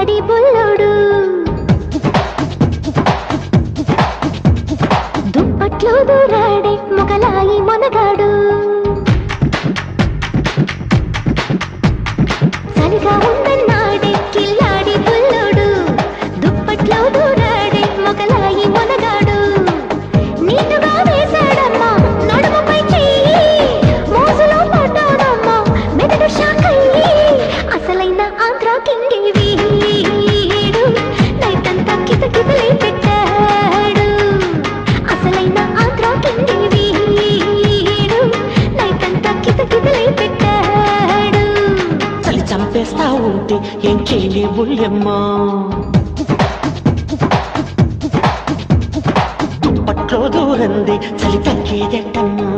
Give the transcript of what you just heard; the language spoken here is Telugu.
కిల్లాడి బుల్లోడు దుప్పట్లో దూరాడే మొగలాయి మొనగాడు చలిగా ఉందన్నాడే కిల్లాడి బుల్లోడు దుప్పట్లో దూరాడే మొగలాయి మొనగాడు నీటుగా వేశాడమ్మా నడుముపై చెయ్యి మోజులో పడ్డాడమ్మా మెదడు షాకయ్యి అసలైన ఆంధ్రా కింగే వీడు నైటంతా కితకితలే పెట్టాడు అసలైన ఆంధ్రా కింగే వీడు నైటంతా కితకితలే పెట్టాడు చలి చంపేస్తా ఉంటే ఏం చేయలే బుల్లెమ్మా దుప్పట్లో దూరంది చలి తగ్గేదెట్టమ్మా